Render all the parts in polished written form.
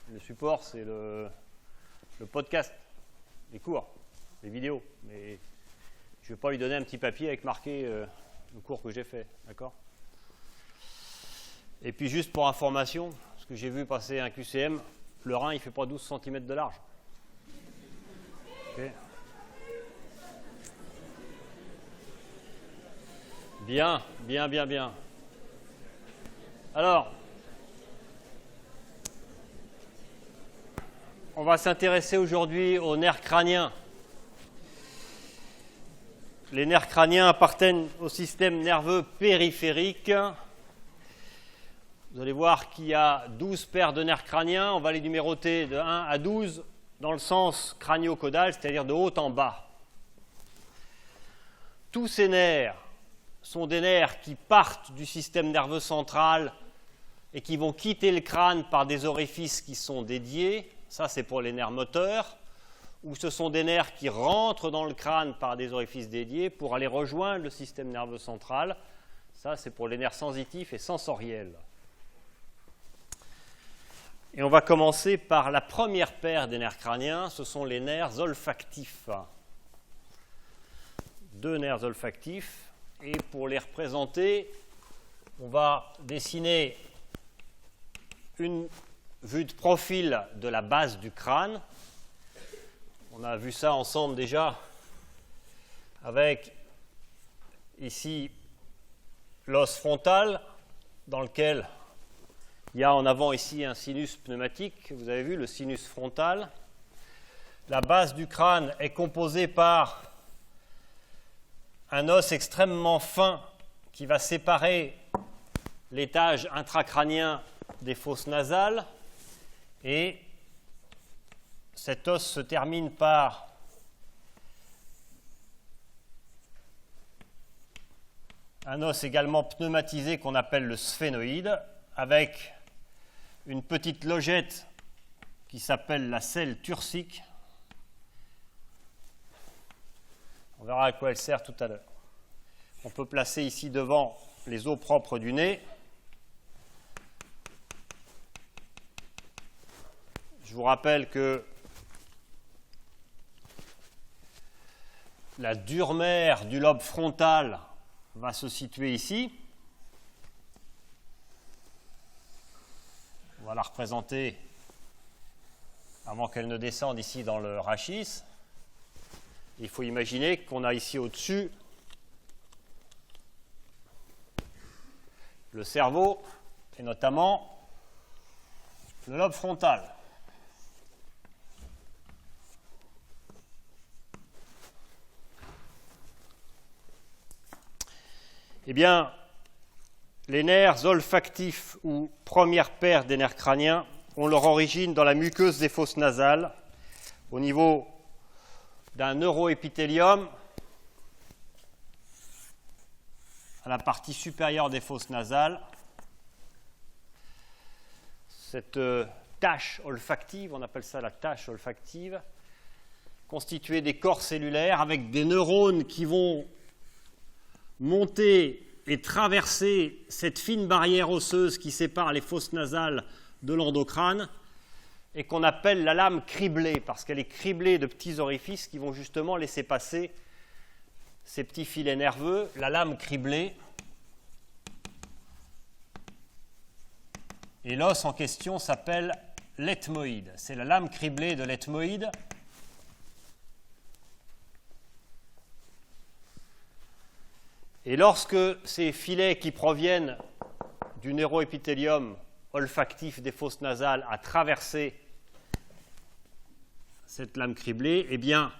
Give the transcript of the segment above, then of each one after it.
Le support, c'est le podcast, les cours, les vidéos. Mais je ne vais pas lui donner un petit papier avec marqué le cours que j'ai fait, d'accord? Et puis juste pour information, parce que j'ai vu passer un QCM, le rein, il ne fait pas 12 cm de large. Okay. Bien. Alors, on va s'intéresser aujourd'hui aux nerfs crâniens. Les nerfs crâniens appartiennent au système nerveux périphérique. Vous allez voir qu'il y a 12 paires de nerfs crâniens. On va les numéroter de 1 à 12 dans le sens crânio-caudal, c'est-à-dire de haut en bas. Tous ces nerfs sont des nerfs qui partent du système nerveux central et qui vont quitter le crâne par des orifices qui sont dédiés. Ça, c'est pour les nerfs moteurs. Ou ce sont des nerfs qui rentrent dans le crâne par des orifices dédiés pour aller rejoindre le système nerveux central. Ça, c'est pour les nerfs sensitifs et sensoriels. Et on va commencer par la première paire des nerfs crâniens, ce sont les nerfs olfactifs. 2 nerfs olfactifs. Et pour les représenter, on va dessiner une vue de profil de la base du crâne. On a vu ça ensemble déjà avec ici l'os frontal dans lequel il y a en avant ici un sinus pneumatique. Vous avez vu le sinus frontal. La base du crâne est composée par un os extrêmement fin qui va séparer l'étage intracrânien des fosses nasales et cet os se termine par un os également pneumatisé qu'on appelle le sphénoïde avec une petite logette qui s'appelle la selle turcique. On verra à quoi elle sert tout à l'heure. On peut placer ici devant les os propres du nez. Je vous rappelle que la dure mère du lobe frontal va se situer ici. On va la représenter avant qu'elle ne descende ici dans le rachis. Il faut imaginer qu'on a ici au-dessus le cerveau et notamment le lobe frontal. Eh bien, les nerfs olfactifs ou première paire des nerfs crâniens ont leur origine dans la muqueuse des fosses nasales au niveau d'un neuroépithélium à la partie supérieure des fosses nasales. Cette tache olfactive, on appelle ça la tache olfactive, constituée des corps cellulaires avec des neurones qui vont monter et traverser cette fine barrière osseuse qui sépare les fosses nasales de l'endocrâne et qu'on appelle la lame criblée, parce qu'elle est criblée de petits orifices qui vont justement laisser passer ces petits filets nerveux. La lame criblée. Et l'os en question s'appelle l'ethmoïde. C'est la lame criblée de l'ethmoïde. Et lorsque ces filets qui proviennent du neuroépithélium olfactif des fosses nasales a traversé cette lame criblée, eh bien,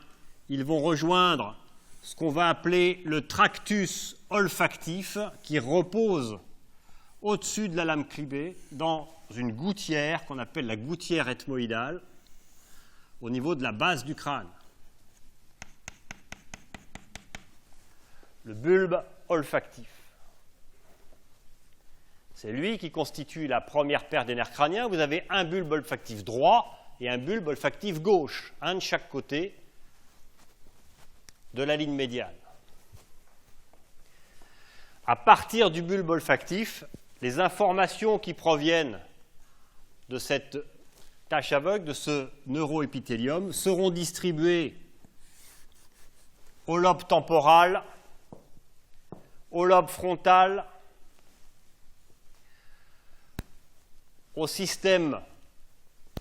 ils vont rejoindre ce qu'on va appeler le tractus olfactif qui repose au-dessus de la lame criblée dans une gouttière qu'on appelle la gouttière ethmoïdale au niveau de la base du crâne. Le bulbe olfactif. C'est lui qui constitue la première paire des nerfs crâniens. Vous avez un bulbe olfactif droit et un bulbe olfactif gauche, un de chaque côté de la ligne médiane. À partir du bulbe olfactif, les informations qui proviennent de cette tache aveugle de ce neuroépithélium seront distribués au lobe temporal, au lobe frontal, au système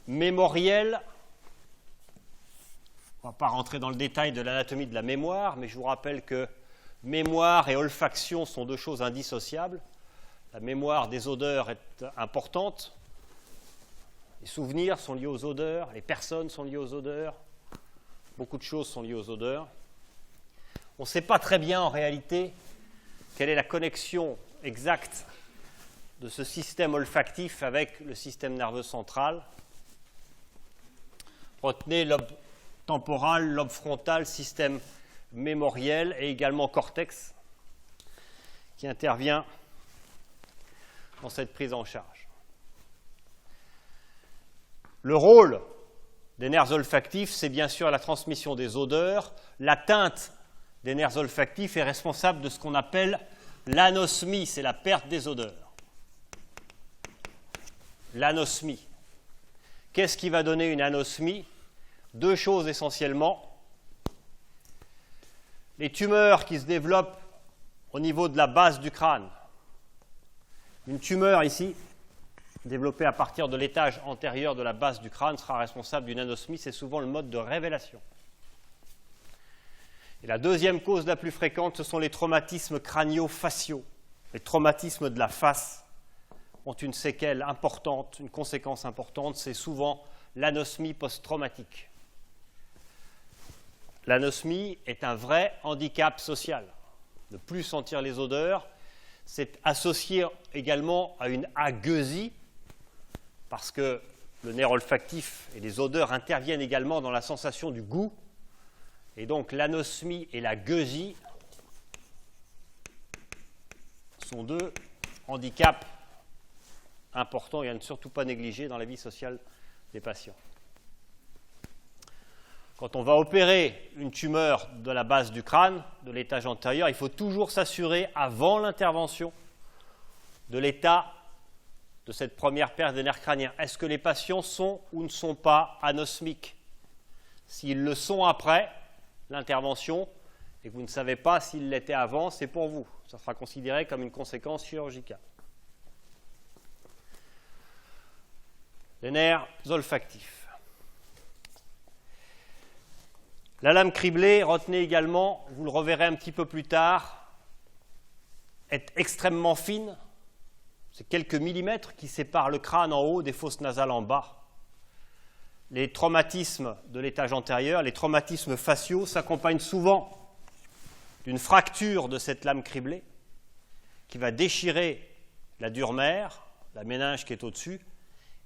mémoriel. On ne va pas rentrer dans le détail de l'anatomie de la mémoire, mais je vous rappelle que mémoire et olfaction sont deux choses indissociables. La mémoire des odeurs est importante. Les souvenirs sont liés aux odeurs, les personnes sont liées aux odeurs, beaucoup de choses sont liées aux odeurs. On ne sait pas très bien en réalité quelle est la connexion exacte de ce système olfactif avec le système nerveux central. Retenez lobe temporal, lobe frontal, système mémoriel et également cortex qui intervient dans cette prise en charge. Le rôle des nerfs olfactifs, c'est bien sûr la transmission des odeurs. L'atteinte des nerfs olfactifs est responsable de ce qu'on appelle l'anosmie, c'est la perte des odeurs. L'anosmie. Qu'est-ce qui va donner une anosmie? Deux choses essentiellement. Les tumeurs qui se développent au niveau de la base du crâne. Une tumeur ici, développée à partir de l'étage antérieur de la base du crâne, sera responsable d'une anosmie. C'est souvent le mode de révélation. Et la deuxième cause la plus fréquente, ce sont les traumatismes crânio-faciaux. Les traumatismes de la face ont une séquelle importante, une conséquence importante, c'est souvent l'anosmie post-traumatique. L'anosmie est un vrai handicap social. Ne plus sentir les odeurs, c'est associé également à une agueusie, parce que le nerf olfactif et les odeurs interviennent également dans la sensation du goût. Et donc l'anosmie et la gueusie sont deux handicaps importants et à ne surtout pas négliger dans la vie sociale des patients. Quand on va opérer une tumeur de la base du crâne, de l'étage antérieur, il faut toujours s'assurer avant l'intervention de l'état de cette première perte des nerfs crâniens. Est-ce que les patients sont ou ne sont pas anosmiques? S'ils le sont après l'intervention et que vous ne savez pas s'ils l'étaient avant, c'est pour vous. Ça sera considéré comme une conséquence chirurgicale. Les nerfs olfactifs. La lame criblée, retenez également, vous le reverrez un petit peu plus tard, est extrêmement fine. C'est quelques millimètres qui séparent le crâne en haut des fosses nasales en bas. Les traumatismes de l'étage antérieur, les traumatismes faciaux, s'accompagnent souvent d'une fracture de cette lame criblée qui va déchirer la dure mère, la méninge qui est au-dessus,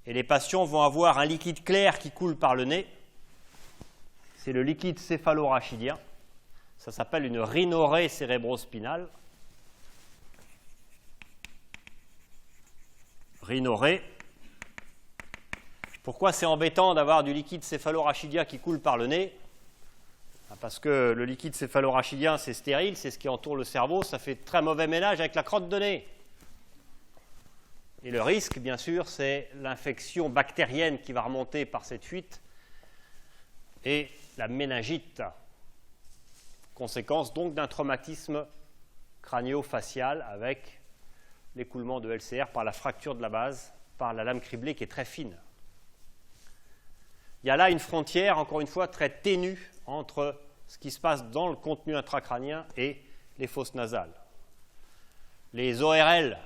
et les patients vont avoir un liquide clair qui coule par le nez. C'est le liquide céphalorachidien. Ça s'appelle une rhinorrhée cérébrospinale. Rhinorrhée. Pourquoi c'est embêtant d'avoir du liquide céphalorachidien qui coule par le nez? Parce que le liquide céphalorachidien, c'est stérile, c'est ce qui entoure le cerveau, ça fait très mauvais ménage avec la crotte de nez. Et le risque, bien sûr, c'est l'infection bactérienne qui va remonter par cette fuite et la méningite, conséquence donc d'un traumatisme crânio-facial avec l'écoulement de LCR par la fracture de la base, par la lame criblée qui est très fine. Il y a là une frontière, encore une fois, très ténue entre ce qui se passe dans le contenu intracrânien et les fosses nasales. Les ORL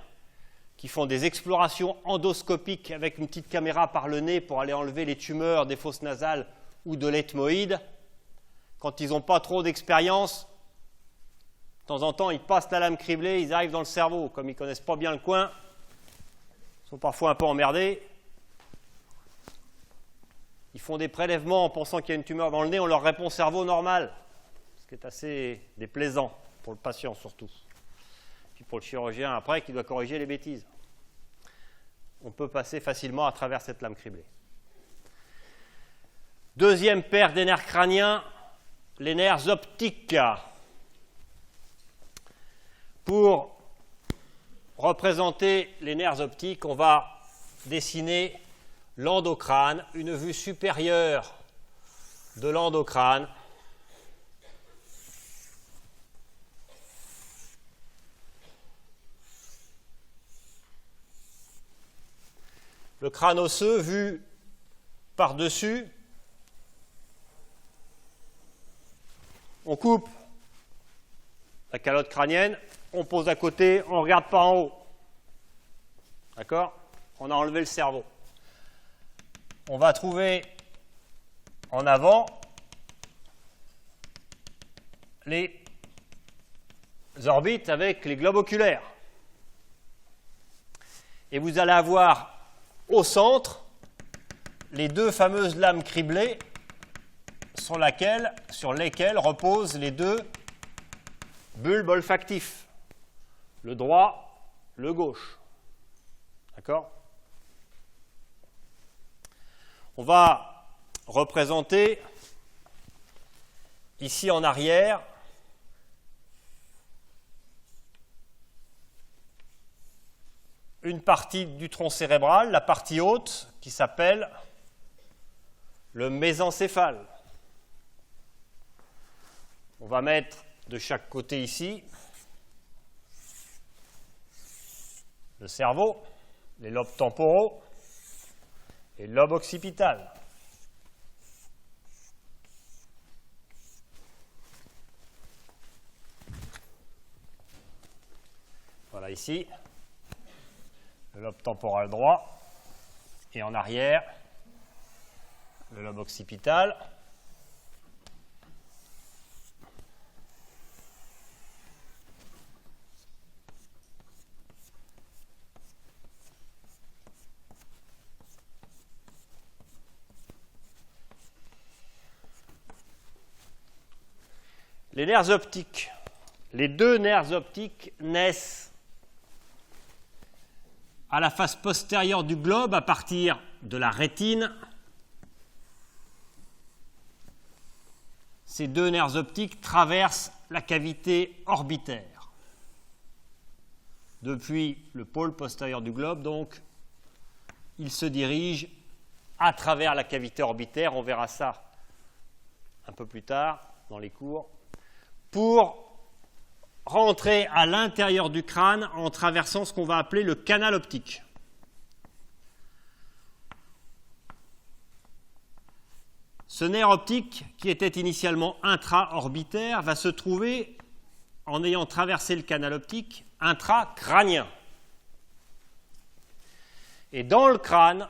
qui font des explorations endoscopiques avec une petite caméra par le nez pour aller enlever les tumeurs des fosses nasales ou de l'ethmoïde, quand ils n'ont pas trop d'expérience, de temps en temps, ils passent la lame criblée, ils arrivent dans le cerveau. Comme ils ne connaissent pas bien le coin, ils sont parfois un peu emmerdés. Ils font des prélèvements en pensant qu'il y a une tumeur dans le nez, on leur répond cerveau normal, ce qui est assez déplaisant pour le patient surtout. Puis pour le chirurgien après qui doit corriger les bêtises. On peut passer facilement à travers cette lame criblée. Deuxième paire des nerfs crâniens, les nerfs optiques. Pour représenter les nerfs optiques, on va dessiner l'endocrâne, une vue supérieure de l'endocrâne. Le crâne osseux vu par-dessus. On coupe la calotte crânienne, on pose à côté, on ne regarde pas en haut. D'accord? On a enlevé le cerveau. On va trouver en avant les orbites avec les globes oculaires. Et vous allez avoir au centre les deux fameuses lames criblées sur lesquelles reposent les deux bulbes olfactifs, le droit, le gauche. D'accord? On va représenter ici en arrière une partie du tronc cérébral, la partie haute, qui s'appelle le mésencéphale. On va mettre de chaque côté ici le cerveau, les lobes temporaux et le lobe occipital. Voilà ici le lobe temporal droit et en arrière le lobe occipital. Les nerfs optiques. Les deux nerfs optiques naissent à la face postérieure du globe à partir de la rétine. Ces deux nerfs optiques traversent la cavité orbitaire. Depuis le pôle postérieur du globe, donc, ils se dirigent à travers la cavité orbitaire, on verra ça un peu plus tard dans les cours, pour rentrer à l'intérieur du crâne en traversant ce qu'on va appeler le canal optique. Ce nerf optique, qui était initialement intra-orbitaire, va se trouver, en ayant traversé le canal optique, intracrânien. Et dans le crâne,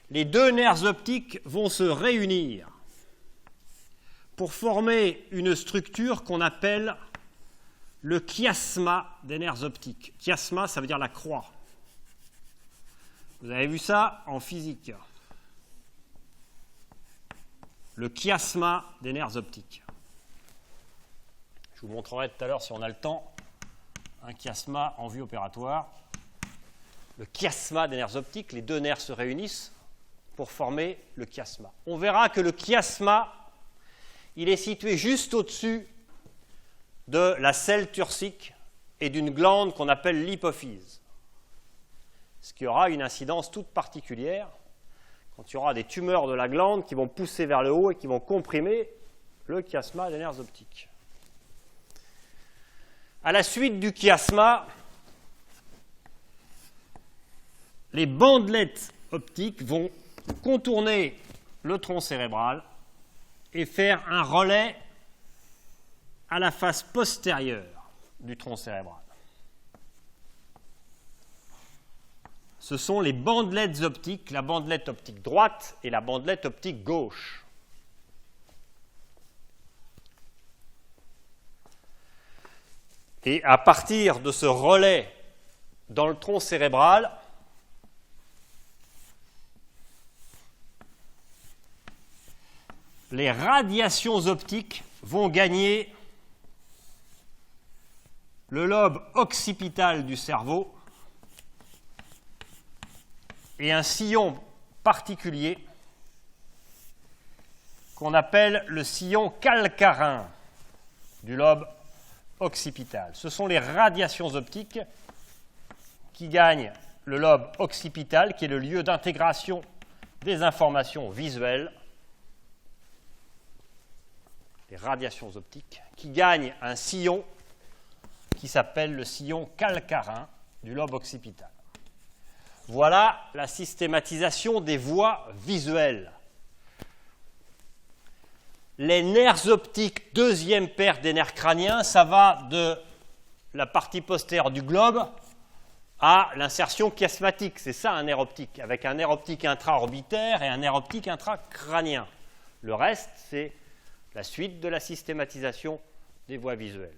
les deux nerfs optiques vont se réunir pour former une structure qu'on appelle le chiasma des nerfs optiques. Chiasma, ça veut dire la croix. Vous avez vu ça en physique. Le chiasma des nerfs optiques. Je vous montrerai tout à l'heure, si on a le temps, un chiasma en vue opératoire. Le chiasma des nerfs optiques, les deux nerfs se réunissent pour former le chiasma. On verra que le chiasma, il est situé juste au-dessus de la selle turcique et d'une glande qu'on appelle l'hypophyse. Ce qui aura une incidence toute particulière quand il y aura des tumeurs de la glande qui vont pousser vers le haut et qui vont comprimer le chiasma des nerfs optiques. À la suite du chiasma, les bandelettes optiques vont contourner le tronc cérébral et faire un relais à la face postérieure du tronc cérébral. Ce sont les bandelettes optiques, la bandelette optique droite et la bandelette optique gauche. Et à partir de ce relais dans le tronc cérébral, les radiations optiques vont gagner le lobe occipital du cerveau et un sillon particulier qu'on appelle le sillon calcarin du lobe occipital. Ce sont les radiations optiques qui gagnent le lobe occipital, qui est le lieu d'intégration des informations visuelles, les radiations optiques, qui gagnent un sillon qui s'appelle le sillon calcarin du lobe occipital. Voilà la systématisation des voies visuelles. Les nerfs optiques, deuxième paire des nerfs crâniens, ça va de la partie postérieure du globe à l'insertion chiasmatique. C'est ça un nerf optique, avec un nerf optique intra-orbitaire et un nerf optique intracrânien. Le reste, c'est la suite de la systématisation des voies visuelles.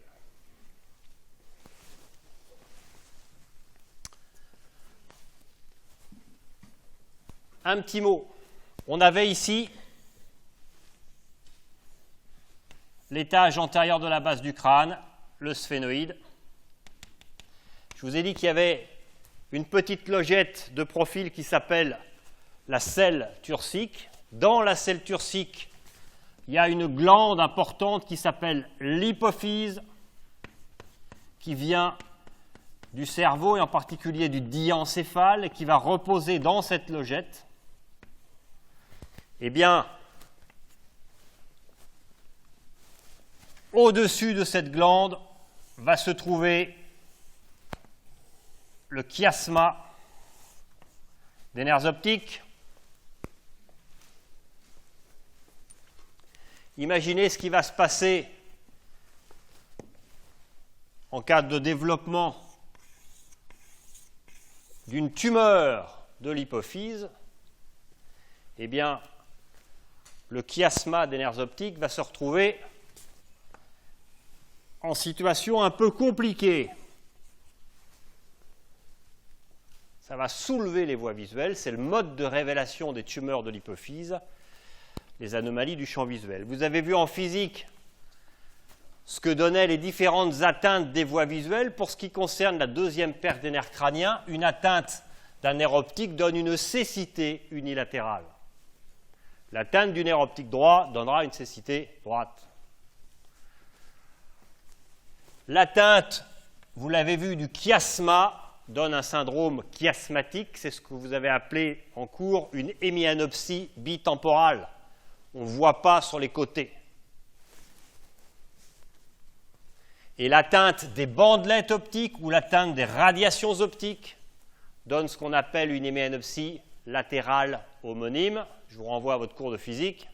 Un petit mot. On avait ici l'étage antérieur de la base du crâne, le sphénoïde. Je vous ai dit qu'il y avait une petite logette de profil qui s'appelle la selle turcique. Dans la selle turcique, il y a une glande importante qui s'appelle l'hypophyse, qui vient du cerveau et en particulier du diencéphale, et qui va reposer dans cette logette. Eh bien, au-dessus de cette glande va se trouver le chiasma des nerfs optiques. Imaginez ce qui va se passer en cas de développement d'une tumeur de l'hypophyse. Eh bien, le chiasma des nerfs optiques va se retrouver en situation un peu compliquée. Ça va soulever les voies visuelles, c'est le mode de révélation des tumeurs de l'hypophyse, les anomalies du champ visuel. Vous avez vu en physique ce que donnaient les différentes atteintes des voies visuelles. Pour ce qui concerne la deuxième paire des nerfs crâniens, une atteinte d'un nerf optique donne une cécité unilatérale. L'atteinte du nerf optique droit donnera une cécité droite. L'atteinte, vous l'avez vu, du chiasma donne un syndrome chiasmatique. C'est ce que vous avez appelé en cours une hémianopsie bitemporale. On ne voit pas sur les côtés. Et l'atteinte des bandelettes optiques ou l'atteinte des radiations optiques donne ce qu'on appelle une hémianopsie latérale homonyme. Je vous renvoie à votre cours de physique.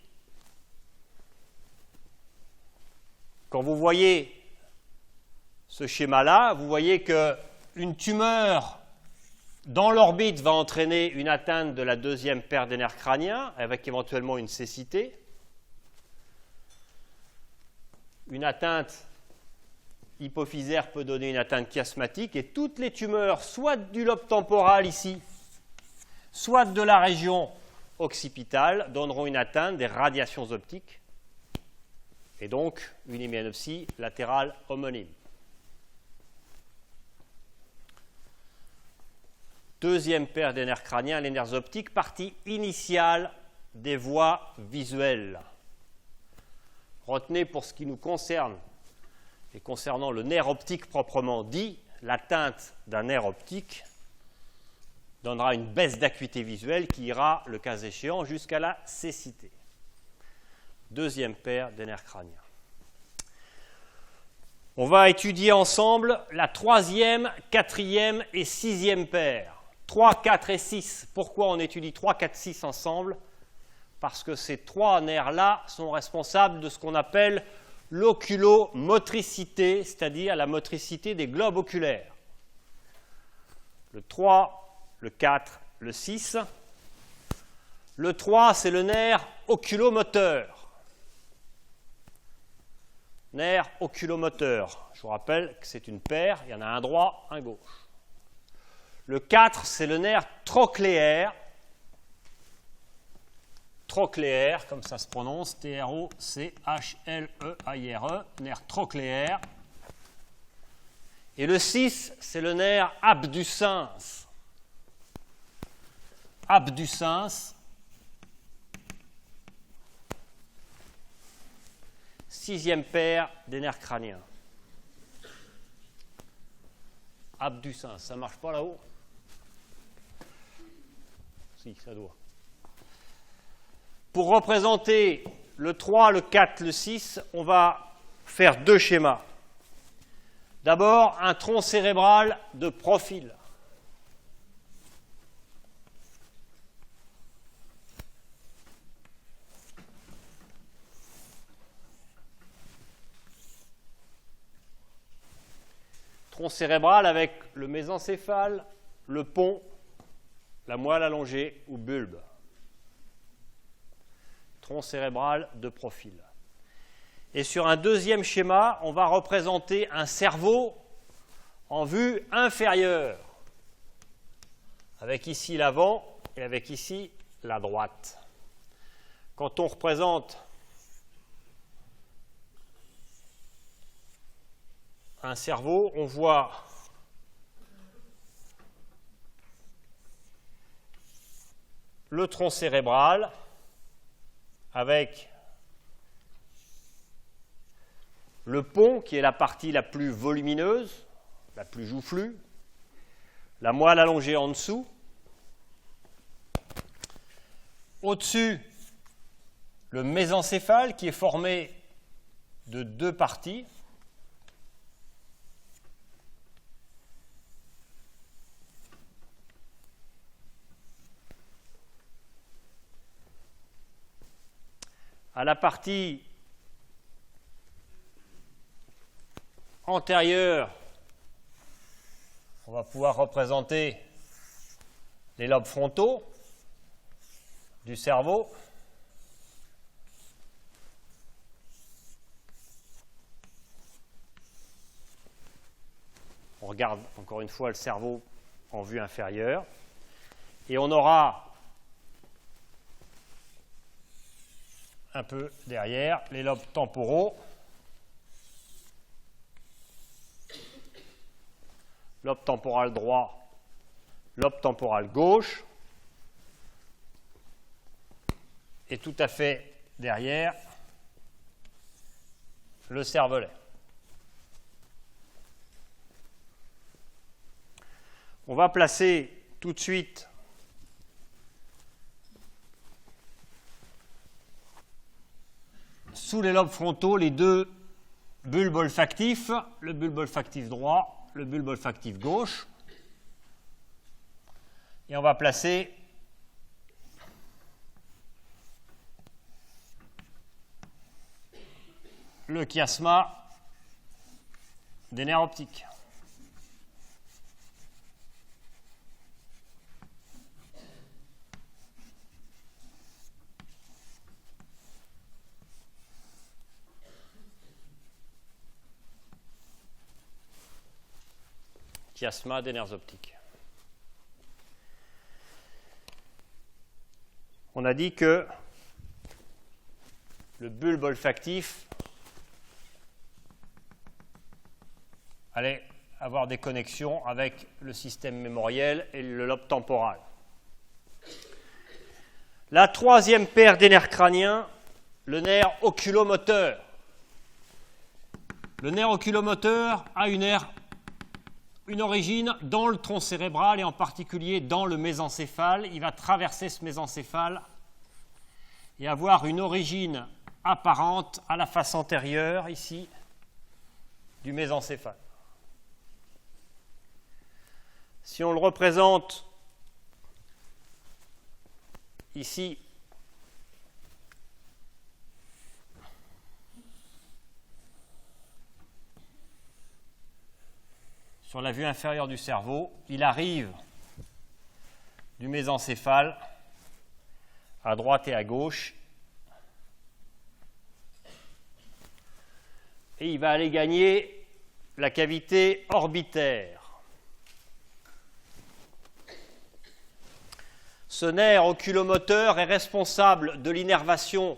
Quand vous voyez ce schéma-là, vous voyez qu'une tumeur dans l'orbite va entraîner une atteinte de la deuxième paire des nerfs crâniens, avec éventuellement une cécité. Une atteinte hypophysaire peut donner une atteinte chiasmatique, et toutes les tumeurs, soit du lobe temporal ici, soit de la région occipitale, donneront une atteinte des radiations optiques, et donc une hémianopsie latérale homonyme. Deuxième paire des nerfs crâniens, les nerfs optiques, partie initiale des voies visuelles. Retenez pour ce qui nous concerne, et concernant le nerf optique proprement dit, l'atteinte d'un nerf optique donnera une baisse d'acuité visuelle qui ira, le cas échéant, jusqu'à la cécité. Deuxième paire des nerfs crâniens. On va étudier ensemble la troisième, quatrième et sixième paire. 3, 4 et 6. Pourquoi on étudie 3, 4, 6 ensemble? Parce que ces trois nerfs-là sont responsables de ce qu'on appelle l'oculomotricité, c'est-à-dire la motricité des globes oculaires. Le 3, le 4, le 6. Le 3, c'est le nerf oculomoteur. Nerf oculomoteur. Je vous rappelle que c'est une paire, il y en a un droit, un gauche. Le 4, c'est le nerf trochléaire. Trochléaire, comme ça se prononce, T-R-O-C-H-L-E-A-I-R-E, nerf trochléaire. Et le 6, c'est le nerf abducens. Abducens. Sixième paire des nerfs crâniens. Abducens, ça ne marche pas là-haut? Si, ça doit. Pour représenter le 3, le 4, le 6, on va faire deux schémas. D'abord, un tronc cérébral de profil. Tronc cérébral avec le mésencéphale, le pont, la moelle allongée ou bulbe. Tronc cérébral de profil. Et sur un deuxième schéma, on va représenter un cerveau en vue inférieure, avec ici l'avant et avec ici la droite. Quand on représente un cerveau, on voit le tronc cérébral avec le pont qui est la partie la plus volumineuse, la plus joufflue, la moelle allongée en dessous, au-dessus le mésencéphale qui est formé de deux parties, à la partie antérieure, on va pouvoir représenter les lobes frontaux du cerveau. On regarde encore une fois le cerveau en vue inférieure. Et on aura un peu derrière les lobes temporaux, lobe temporal droit, lobe temporal gauche, et tout à fait derrière le cervelet. On va placer tout de suite sous les lobes frontaux les deux bulbes olfactifs, le bulbe olfactif droit, le bulbe olfactif gauche. Et on va placer le chiasma des nerfs optiques. Chiasma des nerfs optiques. On a dit que le bulbe olfactif allait avoir des connexions avec le système mémoriel et le lobe temporal. La troisième paire des nerfs crâniens, le nerf oculomoteur. Le nerf oculomoteur a une origine dans le tronc cérébral et en particulier dans le mésencéphale. Il va traverser ce mésencéphale et avoir une origine apparente à la face antérieure, ici, du mésencéphale. Si on le représente ici, sur la vue inférieure du cerveau, il arrive du mésencéphale à droite et à gauche et il va aller gagner la cavité orbitaire. Ce nerf oculomoteur est responsable de l'innervation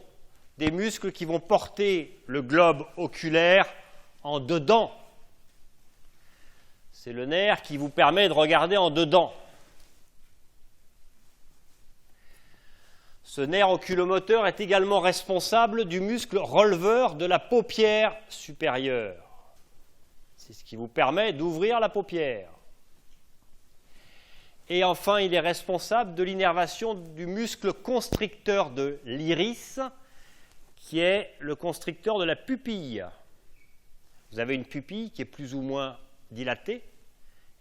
des muscles qui vont porter le globe oculaire en dedans. C'est le nerf qui vous permet de regarder en dedans. Ce nerf oculomoteur est également responsable du muscle releveur de la paupière supérieure. C'est ce qui vous permet d'ouvrir la paupière. Et enfin, il est responsable de l'innervation du muscle constricteur de l'iris, qui est le constricteur de la pupille. Vous avez une pupille qui est plus ou moins dilatée.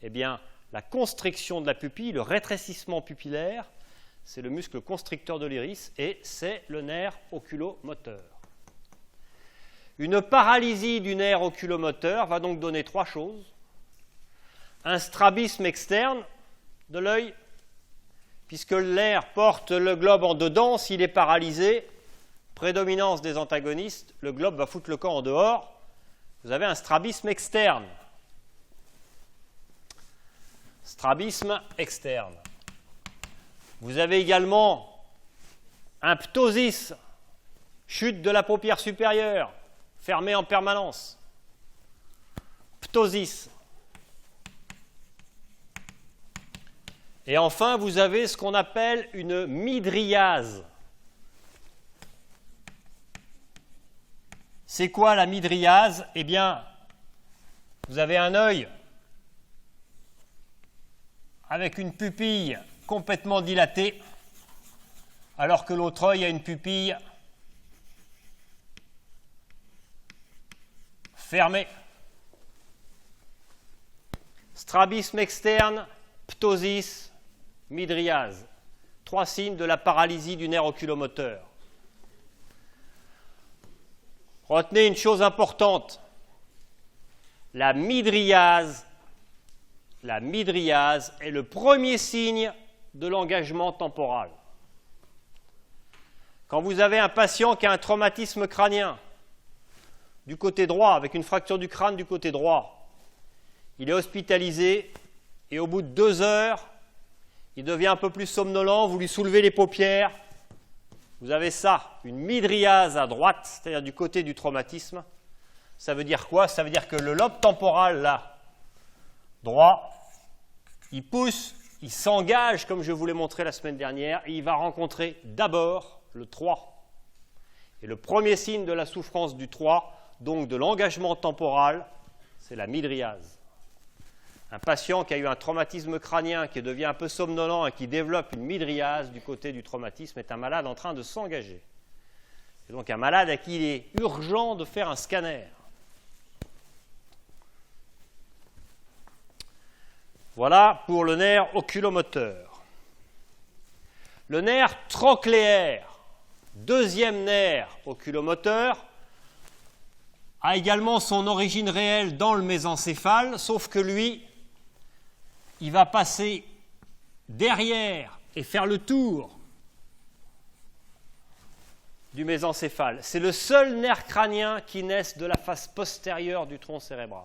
Eh bien, la constriction de la pupille, le rétrécissement pupillaire, c'est le muscle constricteur de l'iris et c'est le nerf oculomoteur. Une paralysie du nerf oculomoteur va donc donner trois choses. Un strabisme externe de l'œil, puisque le nerf porte le globe en dedans, s'il est paralysé, prédominance des antagonistes, le globe va foutre le camp en dehors, vous avez un strabisme externe. Strabisme externe. Vous avez également un ptosis, chute de la paupière supérieure, fermée en permanence. Ptosis. Et enfin, vous avez ce qu'on appelle une mydriase. C'est quoi la mydriase? Eh bien, vous avez un œil avec une pupille complètement dilatée, alors que l'autre œil a une pupille fermée. Strabisme externe, ptosis, mydriase. Trois signes de la paralysie du nerf oculomoteur. Retenez une chose importante. La mydriase est le premier signe de l'engagement temporal. Quand vous avez un patient qui a un traumatisme crânien du côté droit, avec une fracture du crâne du côté droit, il est hospitalisé et au bout de 2 heures, il devient un peu plus somnolent, vous lui soulevez les paupières, vous avez ça, une mydriase à droite, c'est-à-dire du côté du traumatisme. Ça veut dire quoi? Ça veut dire que le lobe temporal, là, droit, il pousse, il s'engage, comme je vous l'ai montré la semaine dernière, et il va rencontrer d'abord le 3. Et le premier signe de la souffrance du 3, donc de l'engagement temporal, c'est la mydriase. Un patient qui a eu un traumatisme crânien, qui devient un peu somnolent et qui développe une mydriase du côté du traumatisme est un malade en train de s'engager. C'est donc un malade à qui il est urgent de faire un scanner. Voilà pour le nerf oculomoteur. Le nerf trochléaire, deuxième nerf oculomoteur, a également son origine réelle dans le mésencéphale, sauf que lui, il va passer derrière et faire le tour du mésencéphale. C'est le seul nerf crânien qui naisse de la face postérieure du tronc cérébral.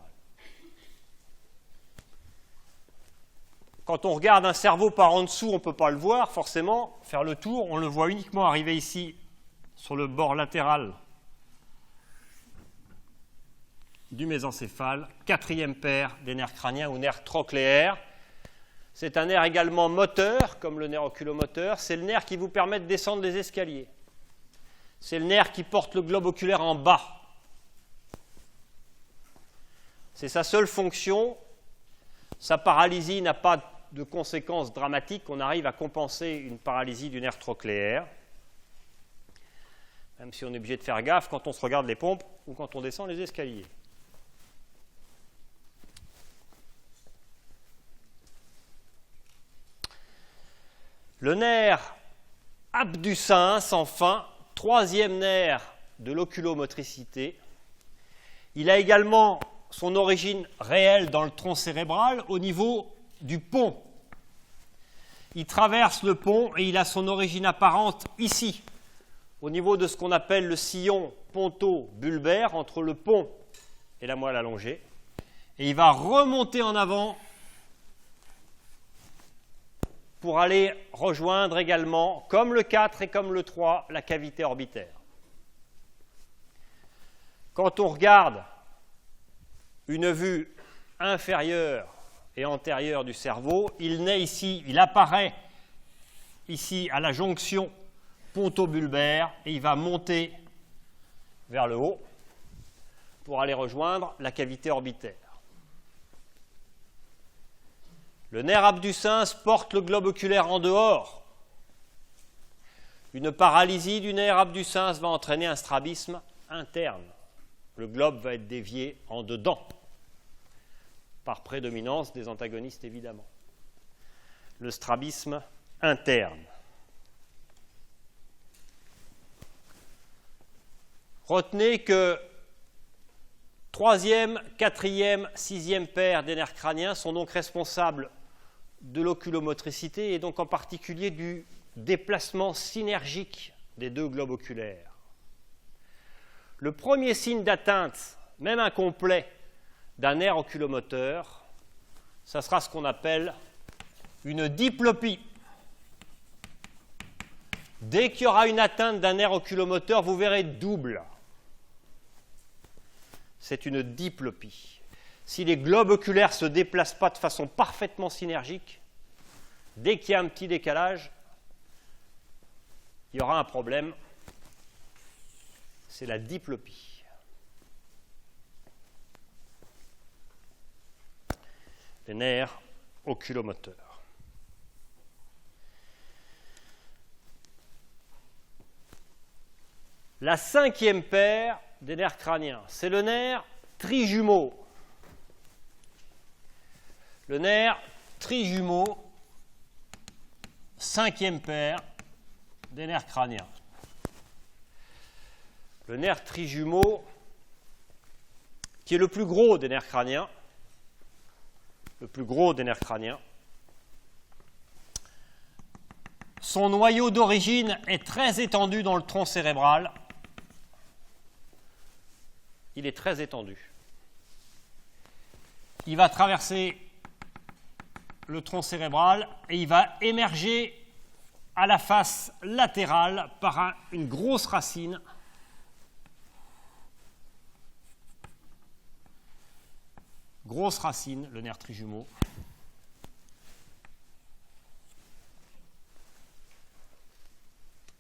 Quand on regarde un cerveau par en dessous, on ne peut pas le voir, forcément. Faire le tour, on le voit uniquement arriver ici, sur le bord latéral du mésencéphale, quatrième paire des nerfs crâniens ou nerfs trochléaires. C'est un nerf également moteur, comme le nerf oculomoteur. C'est le nerf qui vous permet de descendre les escaliers. C'est le nerf qui porte le globe oculaire en bas. C'est sa seule fonction. Sa paralysie n'a pas de conséquences dramatiques. On arrive à compenser une paralysie du nerf trochléaire. Même si on est obligé de faire gaffe quand on se regarde les pompes ou quand on descend les escaliers. Le nerf abducens, enfin, troisième nerf de l'oculomotricité. Il a également son origine réelle dans le tronc cérébral au niveau du pont. Il traverse le pont et il a son origine apparente ici, au niveau de ce qu'on appelle le sillon ponto-bulbaire, entre le pont et la moelle allongée. Et il va remonter en avant pour aller rejoindre également, comme le 4 et comme le 3, la cavité orbitaire. Quand on regarde une vue inférieure et antérieure du cerveau, il naît ici, il apparaît ici à la jonction ponto-bulbaire et il va monter vers le haut pour aller rejoindre la cavité orbitaire. Le nerf abducens porte le globe oculaire en dehors. Une paralysie du nerf abducens va entraîner un strabisme interne. Le globe va être dévié en dedans, par prédominance des antagonistes évidemment. Le strabisme interne. Retenez que 3e, 4e, 6e paire des nerfs crâniens sont donc responsables de l'oculomotricité et donc en particulier du déplacement synergique des deux globes oculaires. Le premier signe d'atteinte, même incomplet, d'un nerf oculomoteur, ça sera ce qu'on appelle une diplopie. Dès qu'il y aura une atteinte d'un nerf oculomoteur, vous verrez double. C'est une diplopie. Si les globes oculaires ne se déplacent pas de façon parfaitement synergique, dès qu'il y a un petit décalage, il y aura un problème. C'est la diplopie. Les nerfs oculomoteurs. La 5e paire des nerfs crâniens, c'est le nerf trijumeau. Le nerf trijumeau, 5e paire des nerfs crâniens. Le nerf trijumeau, qui est le plus gros des nerfs crâniens, son noyau d'origine est très étendu dans le tronc cérébral. Il est très étendu. Il va traverser le tronc cérébral et il va émerger à la face latérale par une grosse racine le nerf trijumeau.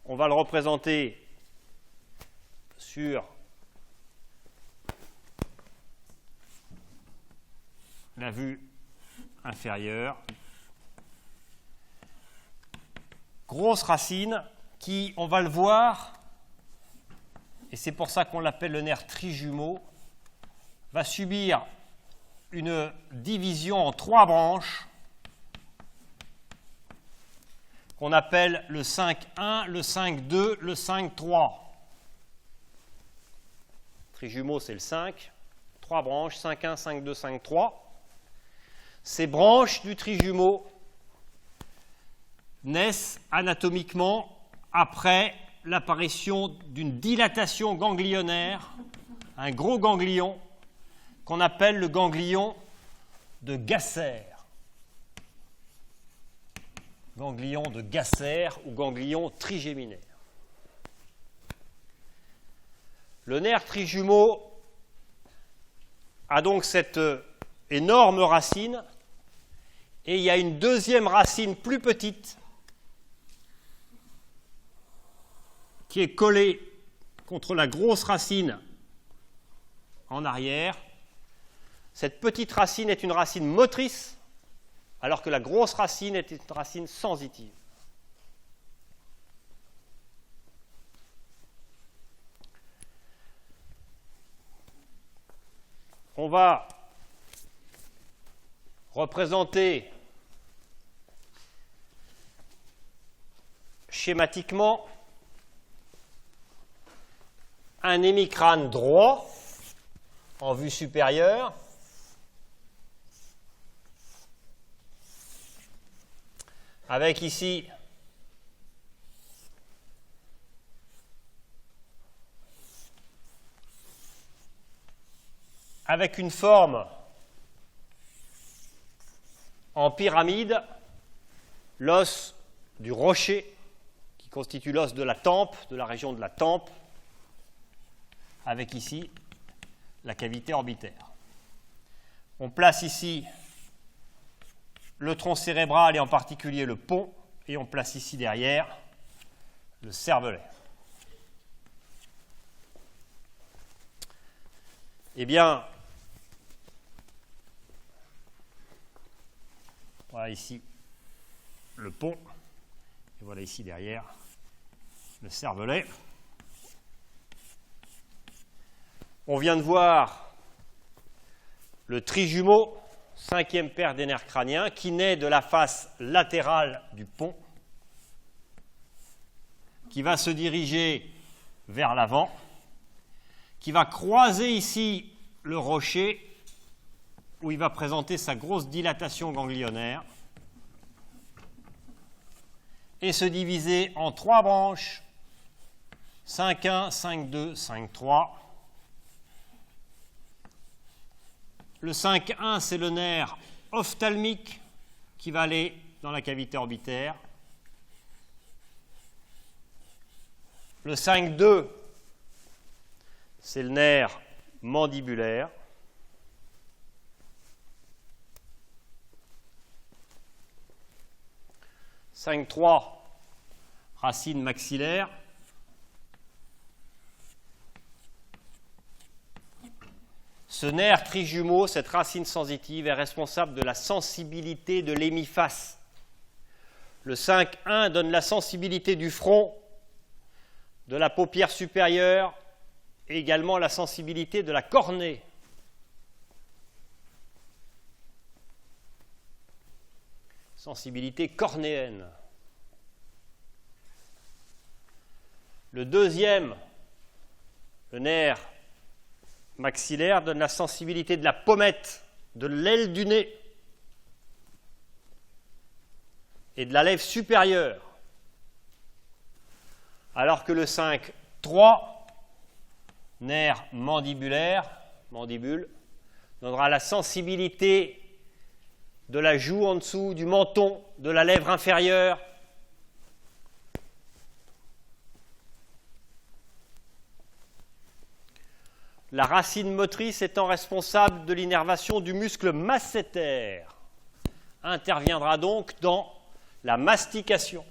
On va le représenter sur la vue inférieure. Grosse racine qui, on va le voir, et c'est pour ça qu'on l'appelle le nerf trijumeau, va subir une division en 3 branches qu'on appelle le 5-1, le 5-2, le 5-3. Trijumeau, c'est le 5, 3 branches, 5-1, 5-2, 5-3. Ces branches du trijumeau naissent anatomiquement après l'apparition d'une dilatation ganglionnaire, un gros ganglion qu'on appelle le ganglion de Gasser. Ganglion de Gasser ou ganglion trigéminaire. Le nerf trijumeau a donc cette énorme racine et il y a une deuxième racine plus petite qui est collée contre la grosse racine en arrière. Cette petite racine est une racine motrice, alors que la grosse racine est une racine sensitive. On va représenter schématiquement un hémicrâne droit en vue supérieure avec ici avec une forme en pyramide, l'os du rocher qui constitue l'os de la tempe, de la région de la tempe, avec ici la cavité orbitaire. On place ici le tronc cérébral et en particulier le pont, et on place ici derrière le cervelet. Eh bien, Voilà ici le pont. Et voilà ici derrière le cervelet. On vient de voir le trijumeau, 5e paire des nerfs crâniens, qui naît de la face latérale du pont, qui va se diriger vers l'avant, qui va croiser ici le rocher, où il va présenter sa grosse dilatation ganglionnaire, et se diviser en 3 branches, 5,1, 5,2, 5,3. Le 5,1, c'est le nerf ophtalmique qui va aller dans la cavité orbitaire. Le 5,2, c'est le nerf mandibulaire. « 5,3, racine maxillaire. Ce nerf trijumeau, cette racine sensitive, est responsable de la sensibilité de l'hémiface. Le 5,1 donne la sensibilité du front, de la paupière supérieure et également la sensibilité de la cornée. Sensibilité cornéenne. Le 2e, le nerf maxillaire, donne la sensibilité de la pommette, de l'aile du nez et de la lèvre supérieure. Alors que le 5,3, nerf mandibulaire, mandibule, donnera la sensibilité de la joue en dessous, du menton, de la lèvre inférieure. La racine motrice étant responsable de l'innervation du muscle masséter, interviendra donc dans la mastication.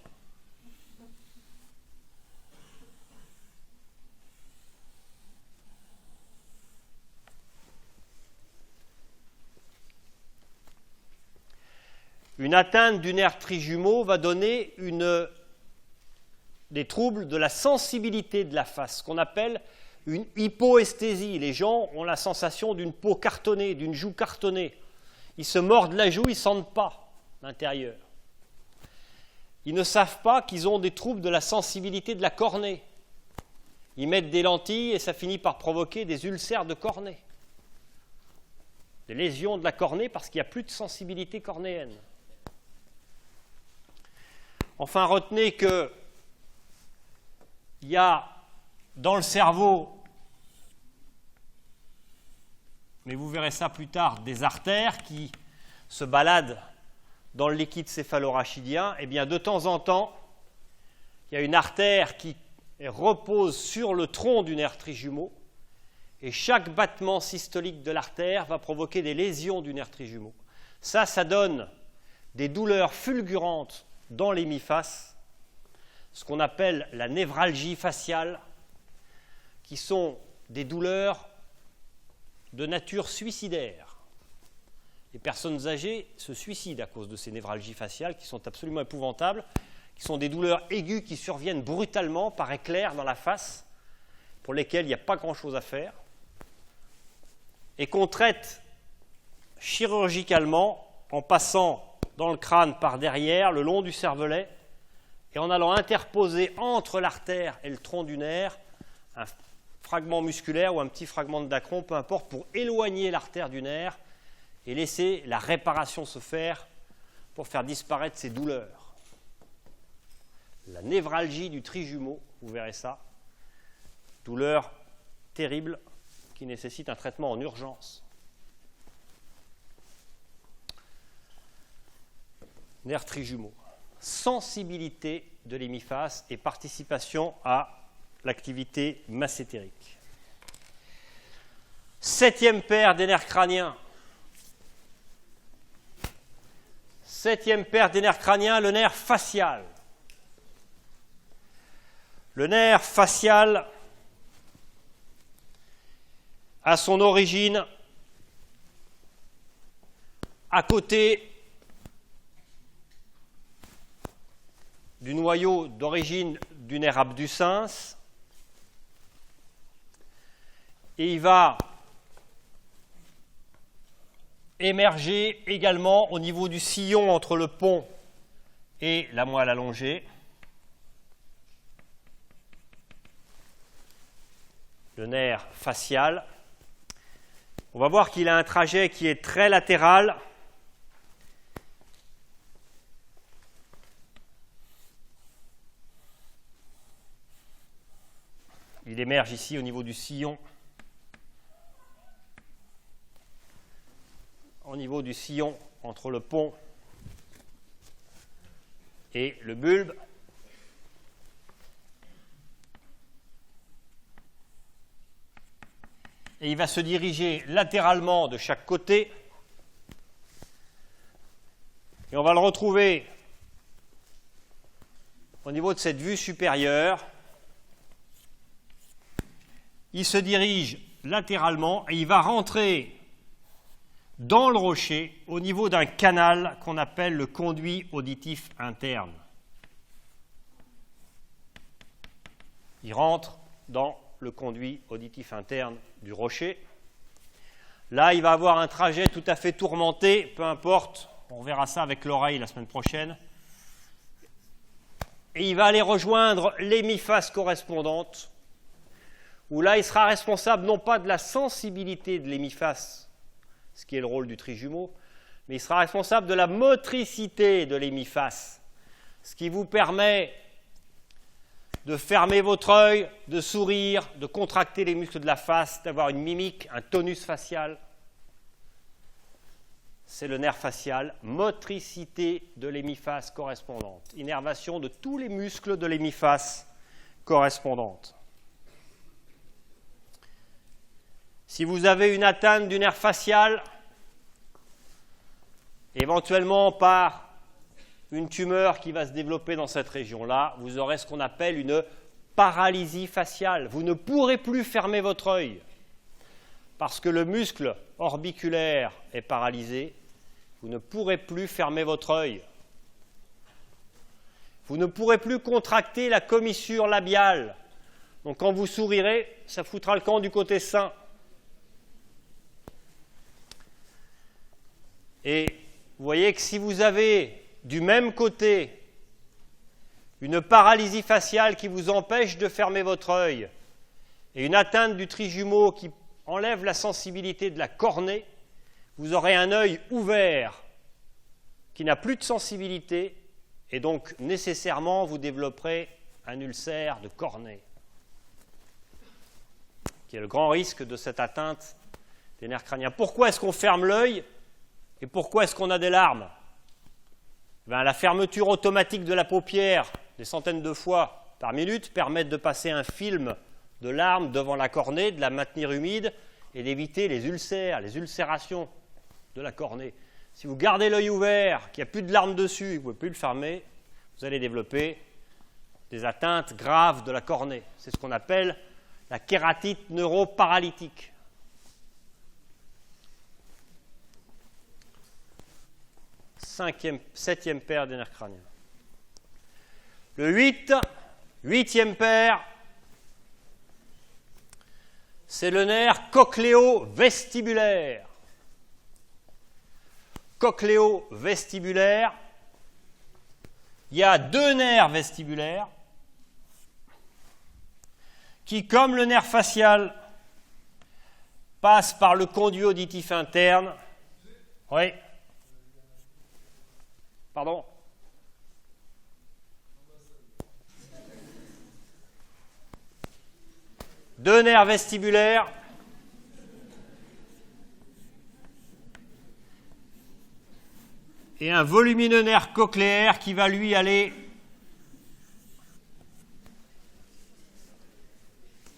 Une atteinte du nerf trijumeau va donner des troubles de la sensibilité de la face, ce qu'on appelle une hypoesthésie. Les gens ont la sensation d'une peau cartonnée, d'une joue cartonnée. Ils se mordent la joue, ils ne sentent pas l'intérieur. Ils ne savent pas qu'ils ont des troubles de la sensibilité de la cornée. Ils mettent des lentilles et ça finit par provoquer des ulcères de cornée. Des lésions de la cornée parce qu'il n'y a plus de sensibilité cornéenne. Enfin, retenez qu'il y a dans le cerveau, mais vous verrez ça plus tard, des artères qui se baladent dans le liquide céphalorachidien. Et bien, de temps en temps, il y a une artère qui repose sur le tronc du nerf trijumeau, et chaque battement systolique de l'artère va provoquer des lésions du nerf trijumeau. Ça donne des douleurs fulgurantes dans l'hémiface, ce qu'on appelle la névralgie faciale, qui sont des douleurs de nature suicidaire. Les personnes âgées se suicident à cause de ces névralgies faciales qui sont absolument épouvantables, qui sont des douleurs aiguës qui surviennent brutalement par éclair dans la face, pour lesquelles il n'y a pas grand-chose à faire, et qu'on traite chirurgicalement en passant dans le crâne par derrière, le long du cervelet, et en allant interposer entre l'artère et le tronc du nerf un fragment musculaire ou un petit fragment de dacron, peu importe, pour éloigner l'artère du nerf et laisser la réparation se faire pour faire disparaître ces douleurs. La névralgie du trijumeau, vous verrez ça, douleur terrible qui nécessite un traitement en urgence. Nerf trijumeau, sensibilité de l'hémiface et participation à l'activité massétérique. 7e paire des nerfs crâniens. 7e paire des nerfs crâniens, le nerf facial. Le nerf facial a son origine à côté du noyau d'origine du nerf abducens et il va émerger également au niveau du sillon entre le pont et la moelle allongée. Le nerf facial. On va voir qu'il a un trajet qui est très latéral. Il émerge ici au niveau du sillon. Au niveau du sillon entre le pont et le bulbe. Et il va se diriger latéralement de chaque côté. Et on va le retrouver au niveau de cette vue supérieure. Il se dirige latéralement et il va rentrer dans le rocher au niveau d'un canal qu'on appelle le conduit auditif interne. Il rentre dans le conduit auditif interne du rocher. Là, il va avoir un trajet tout à fait tourmenté, peu importe, on verra ça avec l'oreille la semaine prochaine. Et il va aller rejoindre l'hémiphase correspondante, où là, il sera responsable non pas de la sensibilité de l'hémiphase, ce qui est le rôle du trijumeau, mais il sera responsable de la motricité de l'hémiphase, ce qui vous permet de fermer votre œil, de sourire, de contracter les muscles de la face, d'avoir une mimique, un tonus facial. C'est le nerf facial, motricité de l'hémiphase correspondante, innervation de tous les muscles de l'hémiphase correspondante. Si vous avez une atteinte du nerf facial, éventuellement par une tumeur qui va se développer dans cette région-là, vous aurez ce qu'on appelle une paralysie faciale. Vous ne pourrez plus fermer votre œil parce que le muscle orbiculaire est paralysé. Vous ne pourrez plus fermer votre œil. Vous ne pourrez plus contracter la commissure labiale. Donc quand vous sourirez, ça foutra le camp du côté sain. Et vous voyez que si vous avez du même côté une paralysie faciale qui vous empêche de fermer votre œil et une atteinte du trijumeau qui enlève la sensibilité de la cornée, vous aurez un œil ouvert qui n'a plus de sensibilité et donc nécessairement vous développerez un ulcère de cornée, qui est le grand risque de cette atteinte des nerfs crâniens. Pourquoi est-ce qu'on ferme l'œil et pourquoi est-ce qu'on a des larmes ? La fermeture automatique de la paupière, des centaines de fois par minute, permet de passer un film de larmes devant la cornée, de la maintenir humide et d'éviter les ulcères, les ulcérations de la cornée. Si vous gardez l'œil ouvert, qu'il n'y a plus de larmes dessus et que vous ne pouvez plus le fermer, vous allez développer des atteintes graves de la cornée. C'est ce qu'on appelle la kératite neuroparalytique. Septième paire des nerfs crâniens. Le 8e paire, c'est le nerf cochléo-vestibulaire. Cochléo-vestibulaire, il y a deux nerfs vestibulaires qui, comme le nerf facial, passent par le conduit auditif interne. Oui. Pardon ? Deux nerfs vestibulaires et un volumineux nerf cochléaire qui va lui aller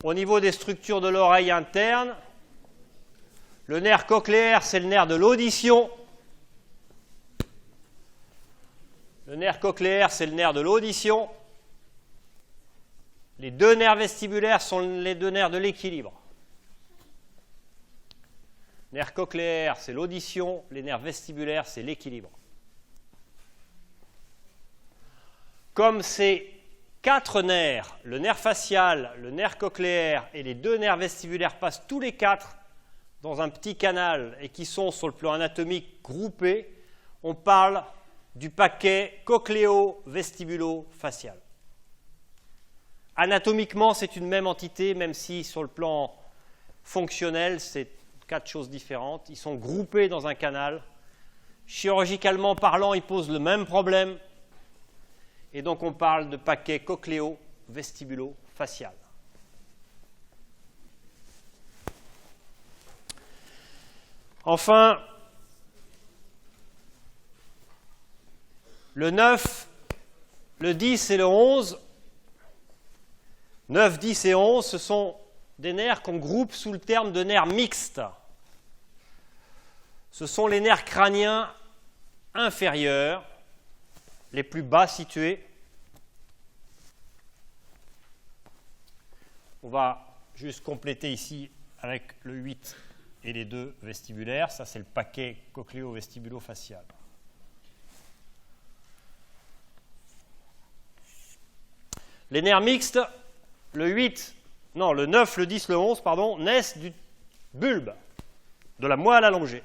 au niveau des structures de l'oreille interne. Le nerf cochléaire, c'est le nerf de l'audition. Le nerf cochléaire, c'est le nerf de l'audition. Les deux nerfs vestibulaires sont les deux nerfs de l'équilibre. Nerf cochléaire, c'est l'audition. Les nerfs vestibulaires, c'est l'équilibre. comme ces 4 nerfs, le nerf facial, le nerf cochléaire et les 2 nerfs vestibulaires passent tous les 4 dans un petit canal et qui sont sur le plan anatomique groupés, on parle du paquet cochléo-vestibulo-facial. Anatomiquement, c'est une même entité, même si sur le plan fonctionnel, c'est 4 choses différentes. Ils sont groupés dans un canal. Chirurgicalement parlant, ils posent le même problème. Et donc, on parle de paquet cochléo-vestibulo-facial. Enfin, le 9, le 10 et le 11, 9, 10 et 11, ce sont des nerfs qu'on groupe sous le terme de nerfs mixtes. Ce sont les nerfs crâniens inférieurs, les plus bas situés. On va juste compléter ici avec le 8 et les 2 vestibulaires. Ça, c'est le paquet cochléo-vestibulo-facial. Les nerfs mixtes, le 9, le 10, le 11, naissent du bulbe, de la moelle allongée.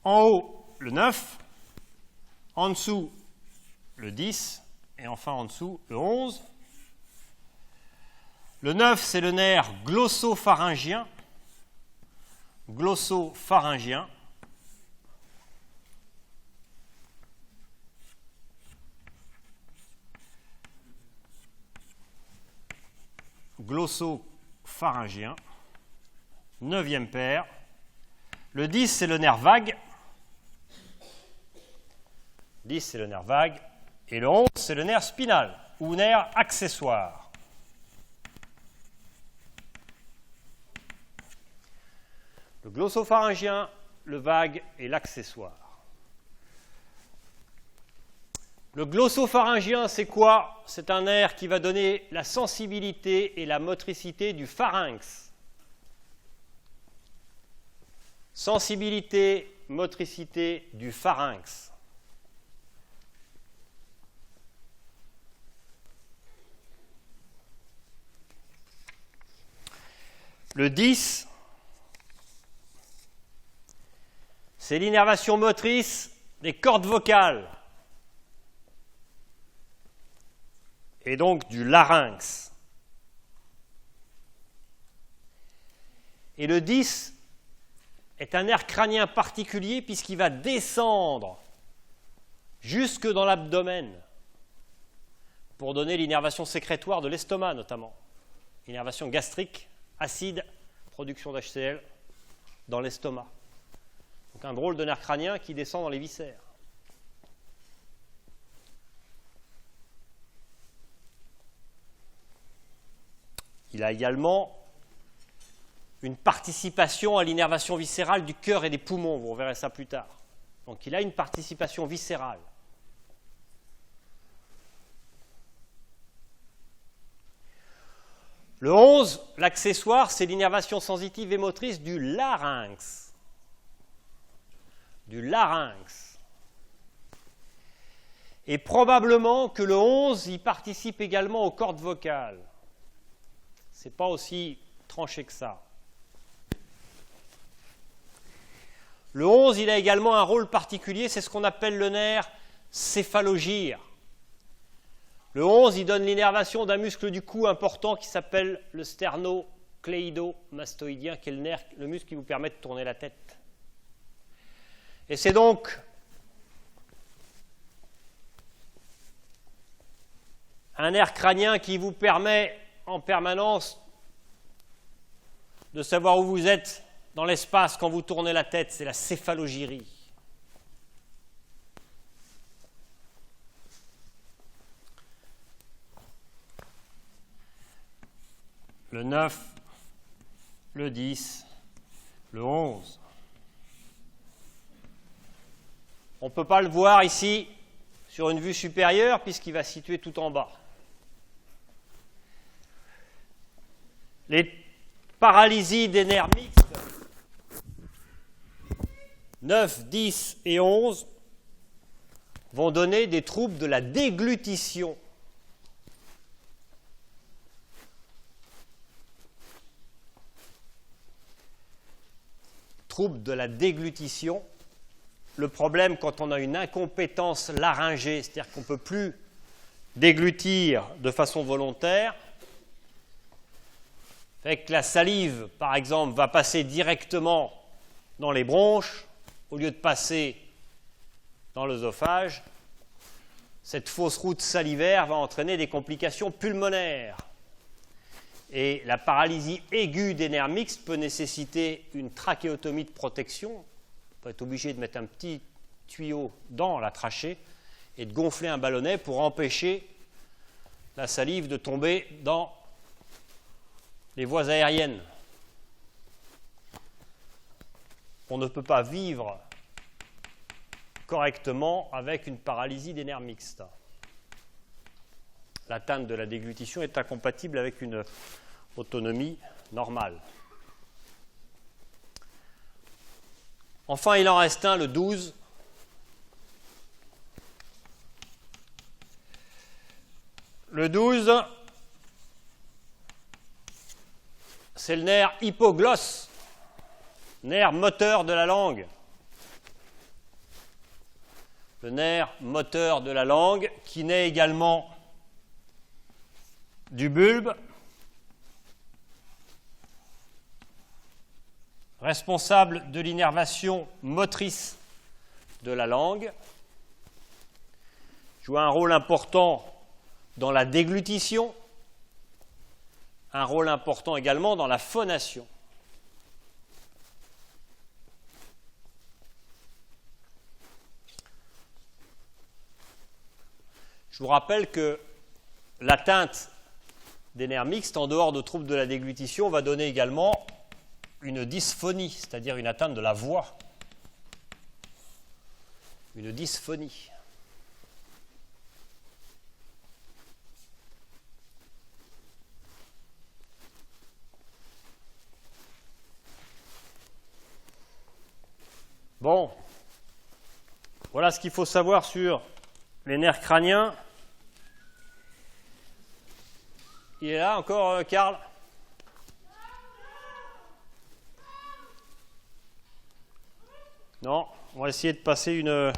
En haut, le 9, en dessous, le 10, et enfin en dessous, le 11. Le 9, c'est le nerf glossopharyngien. Glossopharyngien. Glossopharyngien. 9e paire. Le 10, c'est le nerf vague. 10, c'est le nerf vague. Et le 11, c'est le nerf spinal, ou nerf accessoire. Le glossopharyngien, le vague et l'accessoire. Le glossopharyngien, c'est quoi? C'est un nerf qui va donner la sensibilité et la motricité du pharynx. Sensibilité, motricité du pharynx. Le 10, c'est l'innervation motrice des cordes vocales et donc du larynx. Et le 10 est un nerf crânien particulier puisqu'il va descendre jusque dans l'abdomen pour donner l'innervation sécrétoire de l'estomac notamment, l'innervation gastrique, acide, production d'HCl dans l'estomac. Donc un drôle de nerf crânien qui descend dans les viscères. Il a également une participation à l'innervation viscérale du cœur et des poumons, vous verrez ça plus tard. Donc il a une participation viscérale. Le 11, l'accessoire, c'est l'innervation sensitive et motrice du larynx. Du larynx. Et probablement que le 11, il participe également aux cordes vocales. Ce n'est pas aussi tranché que ça. Le 11, il a également un rôle particulier, c'est ce qu'on appelle le nerf céphalogire. Le 11, il donne l'innervation d'un muscle du cou important qui s'appelle le sternocléido-mastoïdien, qui est le muscle qui vous permet de tourner la tête. Et c'est donc un nerf crânien qui vous permet en permanence de savoir où vous êtes dans l'espace quand vous tournez la tête, c'est la céphalogyrie. Le 9, le 10, le 11. On ne peut pas le voir ici sur une vue supérieure puisqu'il va se situer tout en bas. Les paralysies des nerfs mixtes, 9, 10 et 11, vont donner des troubles de la déglutition. Troubles de la déglutition. Le problème quand on a une incompétence laryngée, c'est-à-dire qu'on ne peut plus déglutir de façon volontaire, fait que la salive, par exemple, va passer directement dans les bronches au lieu de passer dans l'œsophage. Cette fausse route salivaire va entraîner des complications pulmonaires. Et la paralysie aiguë des nerfs mixtes peut nécessiter une trachéotomie de protection. On peut être obligé de mettre un petit tuyau dans la trachée et de gonfler un ballonnet pour empêcher la salive de tomber dans les voies aériennes. On ne peut pas vivre correctement avec une paralysie des nerfs mixtes. L'atteinte de la déglutition est incompatible avec une autonomie normale. Enfin, il en reste un, le 12. Le 12, c'est le nerf hypoglosse, nerf moteur de la langue. Le nerf moteur de la langue qui naît également du bulbe, responsable de l'innervation motrice de la langue, joue un rôle important dans la déglutition, un rôle important également dans la phonation. Je vous rappelle que l'atteinte des nerfs mixtes, en dehors de troubles de la déglutition, va donner également une dysphonie, c'est-à-dire une atteinte de la voix. Une dysphonie. Bon, voilà ce qu'il faut savoir sur les nerfs crâniens. Il est là encore, Karl ? Non, on va essayer de passer une...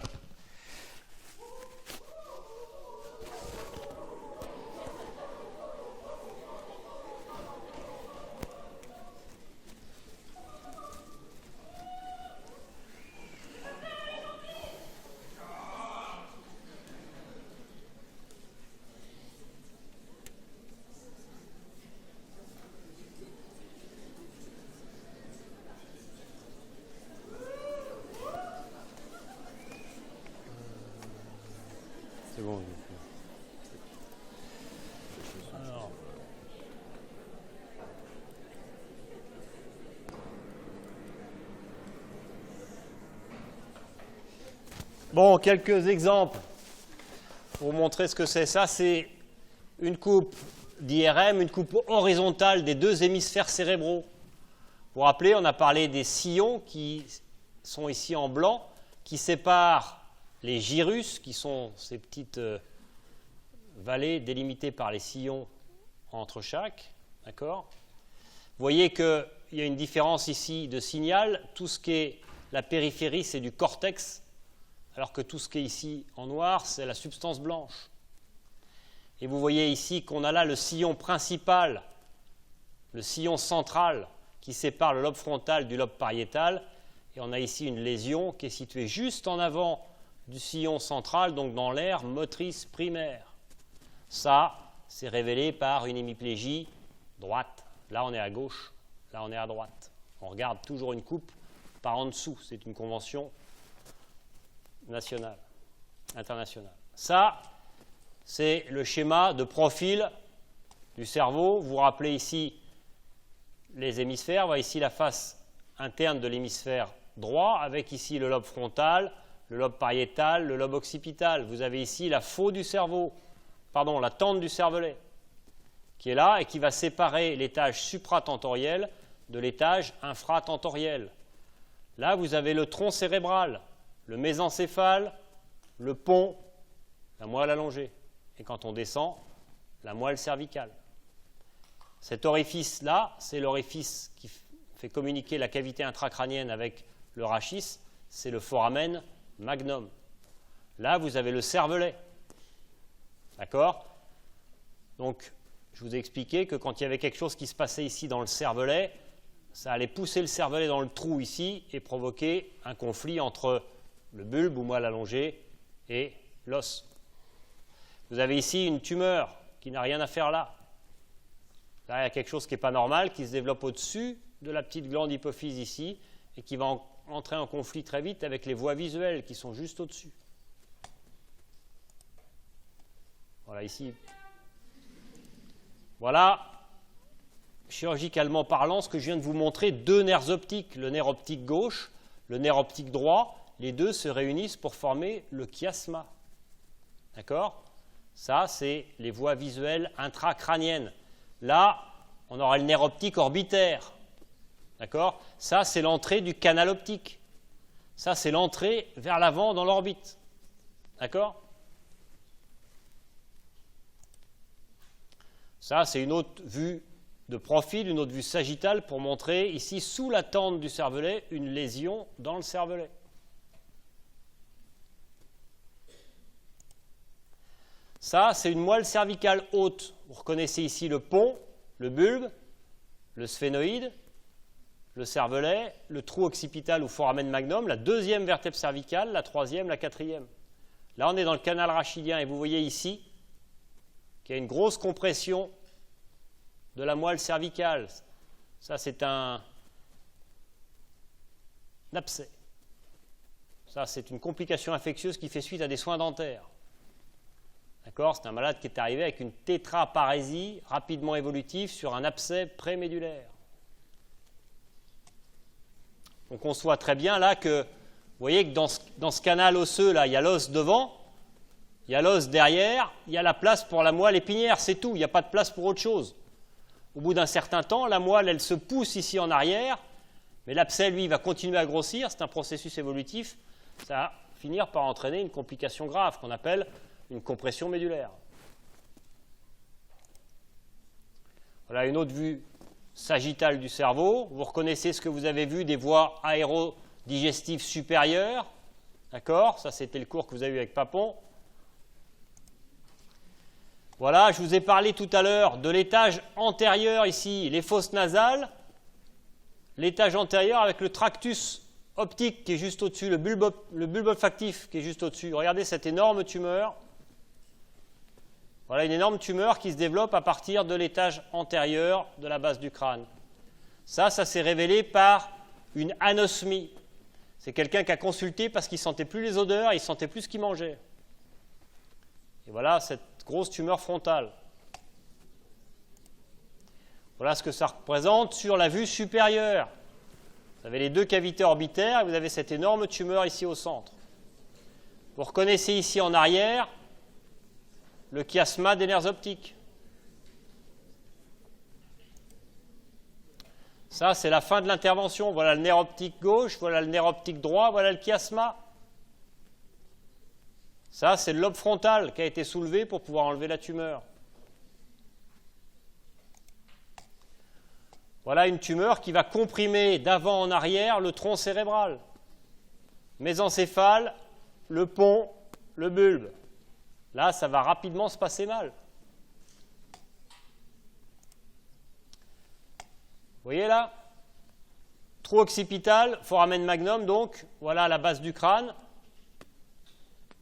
C'est bon. Alors. Bon, quelques exemples pour vous montrer ce que c'est. Ça, c'est une coupe d'IRM, une coupe horizontale des deux hémisphères cérébraux. Vous vous rappelez, on a parlé des sillons qui sont ici en blanc, qui séparent les gyrus, qui sont ces petites vallées délimitées par les sillons entre chaque. D'accord ? Vous voyez qu'il y a une différence ici de signal. Tout ce qui est la périphérie, c'est du cortex, alors que tout ce qui est ici en noir, c'est la substance blanche. Et vous voyez ici qu'on a là le sillon principal, le sillon central, qui sépare le lobe frontal du lobe pariétal. Et on a ici une lésion qui est située juste en avant du sillon central, donc dans l'aire motrice primaire. Ça, c'est révélé par une hémiplégie droite. Là, on est à gauche, là, on est à droite. On regarde toujours une coupe par en dessous. C'est une convention nationale, internationale. Ça, c'est le schéma de profil du cerveau. Vous vous rappelez ici les hémisphères. Vous voyez ici la face interne de l'hémisphère droit, avec ici le lobe frontal, le lobe pariétal, le lobe occipital. Vous avez ici la faue du cerveau, pardon, la tente du cervelet, qui est là et qui va séparer l'étage supratentoriel de l'étage infratentoriel. Là, vous avez le tronc cérébral, le mésencéphale, le pont la moelle allongée. Et quand on descend, la moelle cervicale. Cet orifice-là, c'est l'orifice qui fait communiquer la cavité intracrânienne avec le rachis, c'est le foramen magnum. Là, vous avez le cervelet. D'accord? Donc, je vous ai expliqué que quand il y avait quelque chose qui se passait ici dans le cervelet, ça allait pousser le cervelet dans le trou ici et provoquer un conflit entre le bulbe ou moelle allongée et l'os. Vous avez ici une tumeur qui n'a rien à faire là. Là, il y a quelque chose qui n'est pas normal, qui se développe au-dessus de la petite glande hypophyse ici et qui va entrer en conflit très vite avec les voies visuelles qui sont juste au-dessus. Voilà, ici. Voilà, chirurgicalement parlant, ce que je viens de vous montrer, deux nerfs optiques, le nerf optique gauche, le nerf optique droit, les deux se réunissent pour former le chiasma. D'accord? Ça, c'est les voies visuelles intracrâniennes. Là, on aura le nerf optique orbitaire. D'accord? Ça, c'est l'entrée du canal optique. Ça, c'est l'entrée vers l'avant dans l'orbite. D'accord? Ça, c'est une autre vue de profil, une autre vue sagittale pour montrer ici, sous la tente du cervelet, une lésion dans le cervelet. Ça, c'est une moelle cervicale haute. Vous reconnaissez ici le pont, le bulbe, le sphénoïde, le cervelet, le trou occipital ou foramen magnum, la deuxième vertèbre cervicale, la troisième, la quatrième. Là, on est dans le canal rachidien et vous voyez ici qu'il y a une grosse compression de la moelle cervicale. Ça, c'est un abcès. Ça, c'est une complication infectieuse qui fait suite à des soins dentaires. D'accord? C'est un malade qui est arrivé avec une tétraparésie rapidement évolutive sur un abcès prémédulaire. On conçoit très bien là que, vous voyez que dans ce canal osseux, là, il y a l'os devant, il y a l'os derrière, il y a la place pour la moelle épinière, c'est tout, il n'y a pas de place pour autre chose. Au bout d'un certain temps, la moelle, elle se pousse ici en arrière, mais l'abcès, lui, va continuer à grossir, c'est un processus évolutif, ça va finir par entraîner une complication grave qu'on appelle une compression médulaire. Voilà une autre vue sagittale du cerveau. Vous reconnaissez ce que vous avez vu des voies aérodigestives supérieures. D'accord? Ça, c'était le cours que vous avez eu avec Papon. Voilà, je vous ai parlé tout à l'heure de l'étage antérieur ici, les fosses nasales. L'étage antérieur avec le tractus optique qui est juste au-dessus, le bulbe olfactif qui est juste au-dessus. Regardez cette énorme tumeur. Voilà une énorme tumeur qui se développe à partir de l'étage antérieur de la base du crâne. Ça s'est révélé par une anosmie. C'est quelqu'un qui a consulté parce qu'il ne sentait plus les odeurs, il ne sentait plus ce qu'il mangeait. Et voilà cette grosse tumeur frontale. Voilà ce que ça représente sur la vue supérieure. Vous avez les deux cavités orbitaires et vous avez cette énorme tumeur ici au centre. Vous reconnaissez ici en arrière le chiasma des nerfs optiques. Ça, c'est la fin de l'intervention. Voilà le nerf optique gauche, voilà le nerf optique droit, voilà le chiasma. Ça, c'est le lobe frontal qui a été soulevé pour pouvoir enlever la tumeur. Voilà une tumeur qui va comprimer d'avant en arrière le tronc cérébral. Mésencéphale, le pont, le bulbe. Là, ça va rapidement se passer mal. Vous voyez là? Trou occipital, foramen magnum, donc, voilà la base du crâne.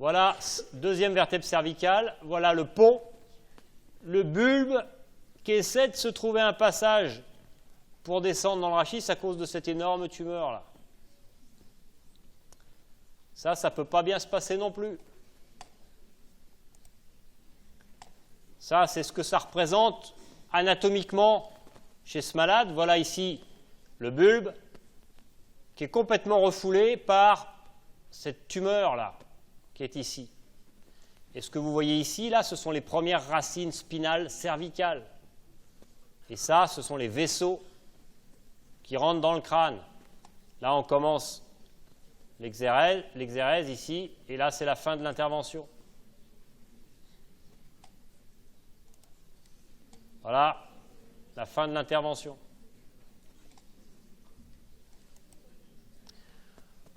Voilà, deuxième vertèbre cervicale. Voilà le pont, le bulbe qui essaie de se trouver un passage pour descendre dans le rachis à cause de cette énorme tumeur-là. Ça ne peut pas bien se passer non plus. Ça, c'est ce que ça représente anatomiquement chez ce malade. Voilà ici le bulbe qui est complètement refoulé par cette tumeur-là qui est ici. Et ce que vous voyez ici, là, ce sont les premières racines spinales cervicales. Et ça, ce sont les vaisseaux qui rentrent dans le crâne. Là, on commence l'exérèse ici, et là, c'est la fin de l'intervention. Voilà la fin de l'intervention.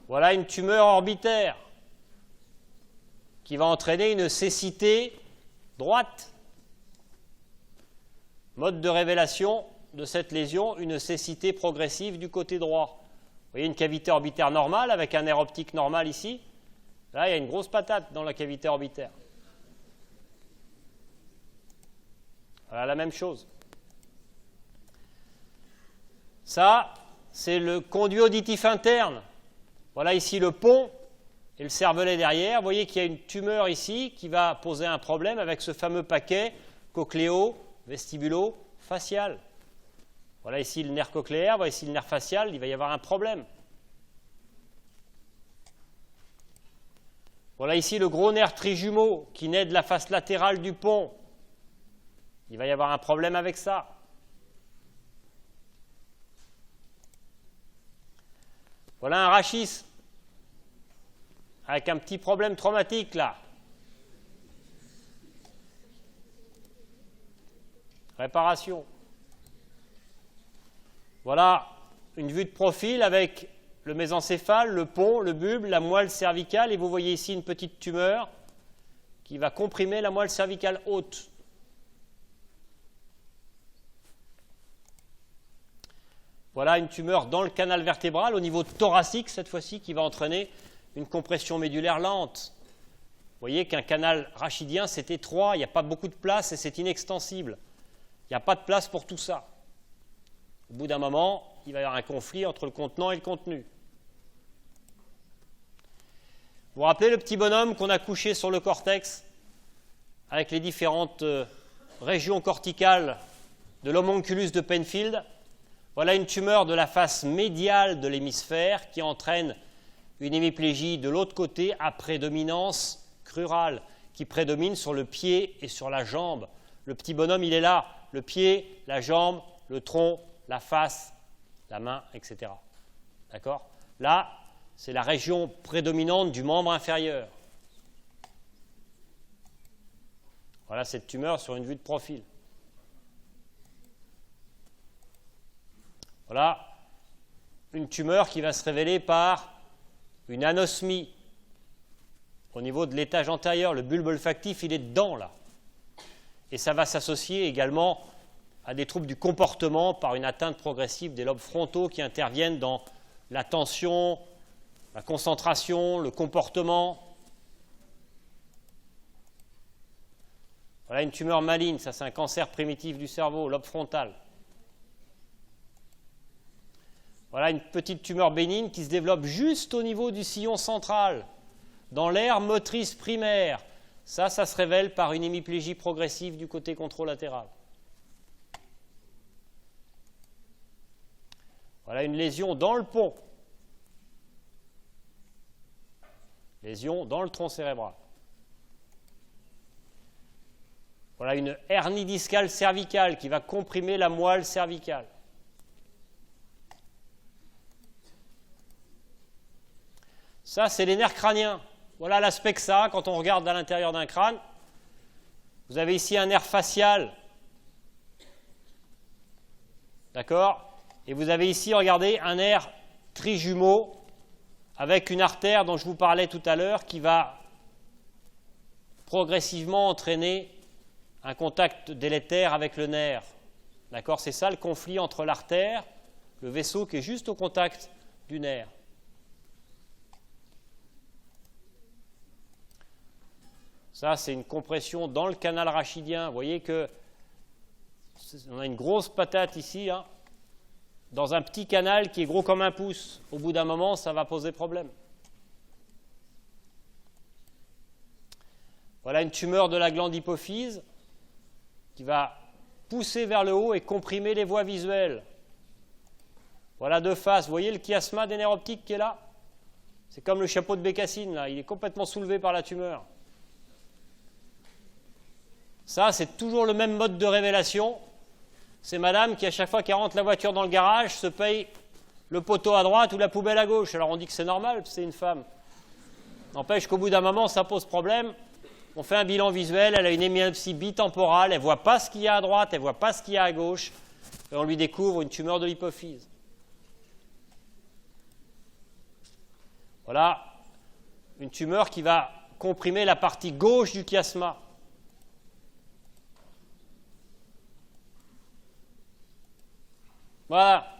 Voilà une tumeur orbitaire qui va entraîner une cécité droite. Mode de révélation de cette lésion, une cécité progressive du côté droit. Vous voyez une cavité orbitaire normale avec un nerf optique normal ici. Là, il y a une grosse patate dans la cavité orbitaire. Voilà la même chose. Ça, c'est le conduit auditif interne. Voilà ici le pont et le cervelet derrière. Vous voyez qu'il y a une tumeur ici qui va poser un problème avec ce fameux paquet cochléo-vestibulo-facial. Voilà ici le nerf cochléaire, voilà ici le nerf facial, il va y avoir un problème. Voilà ici le gros nerf trijumeau qui naît de la face latérale du pont. Il va y avoir un problème avec ça. Voilà un rachis avec un petit problème traumatique là. Réparation. Voilà une vue de profil avec le mésencéphale, le pont, le bulbe, la moelle cervicale. Et vous voyez ici une petite tumeur qui va comprimer la moelle cervicale haute. Voilà une tumeur dans le canal vertébral au niveau thoracique cette fois-ci qui va entraîner une compression médulaire lente. Vous voyez qu'un canal rachidien c'est étroit, il n'y a pas beaucoup de place et c'est inextensible. Il n'y a pas de place pour tout ça. Au bout d'un moment, il va y avoir un conflit entre le contenant et le contenu. Vous vous rappelez le petit bonhomme qu'on a couché sur le cortex avec les différentes régions corticales de l'homunculus de Penfield? Voilà une tumeur de la face médiale de l'hémisphère qui entraîne une hémiplégie de l'autre côté à prédominance crurale, qui prédomine sur le pied et sur la jambe. Le petit bonhomme, il est là, le pied, la jambe, le tronc, la face, la main, etc. D'accord? Là, c'est la région prédominante du membre inférieur. Voilà cette tumeur sur une vue de profil. Voilà une tumeur qui va se révéler par une anosmie au niveau de l'étage antérieur. Le bulbe olfactif, il est dedans, là. Et ça va s'associer également à des troubles du comportement par une atteinte progressive des lobes frontaux qui interviennent dans l'attention, la concentration, le comportement. Voilà une tumeur maligne, ça c'est un cancer primitif du cerveau, lobe frontal. Voilà une petite tumeur bénigne qui se développe juste au niveau du sillon central, dans l'aire motrice primaire. Ça se révèle par une hémiplégie progressive du côté controlatéral. Voilà une lésion dans le pont. Lésion dans le tronc cérébral. Voilà une hernie discale cervicale qui va comprimer la moelle cervicale. Ça, c'est les nerfs crâniens. Voilà l'aspect que ça a quand on regarde à l'intérieur d'un crâne. Vous avez ici un nerf facial. D'accord? Et vous avez ici, regardez, un nerf trijumeau avec une artère dont je vous parlais tout à l'heure qui va progressivement entraîner un contact délétère avec le nerf. D'accord? C'est ça le conflit entre l'artère, le vaisseau qui est juste au contact du nerf. Ça, c'est une compression dans le canal rachidien. Vous voyez qu'on a une grosse patate ici, hein, dans un petit canal qui est gros comme un pouce. Au bout d'un moment, ça va poser problème. Voilà une tumeur de la glande hypophyse qui va pousser vers le haut et comprimer les voies visuelles. Voilà de face. Vous voyez le chiasma des nerfs optiques qui est là? C'est comme le chapeau de bécassine, là. Il est complètement soulevé par la tumeur. Ça, c'est toujours le même mode de révélation. C'est madame qui, à chaque fois qu'elle rentre la voiture dans le garage, se paye le poteau à droite ou la poubelle à gauche. Alors on dit que c'est normal, c'est une femme. N'empêche qu'au bout d'un moment, ça pose problème. on fait un bilan visuel, elle a une hémianopsie bitemporale, elle ne voit pas ce qu'il y a à droite, elle ne voit pas ce qu'il y a à gauche, et on lui découvre une tumeur de l'hypophyse. Voilà une tumeur qui va comprimer la partie gauche du chiasma. Voilà.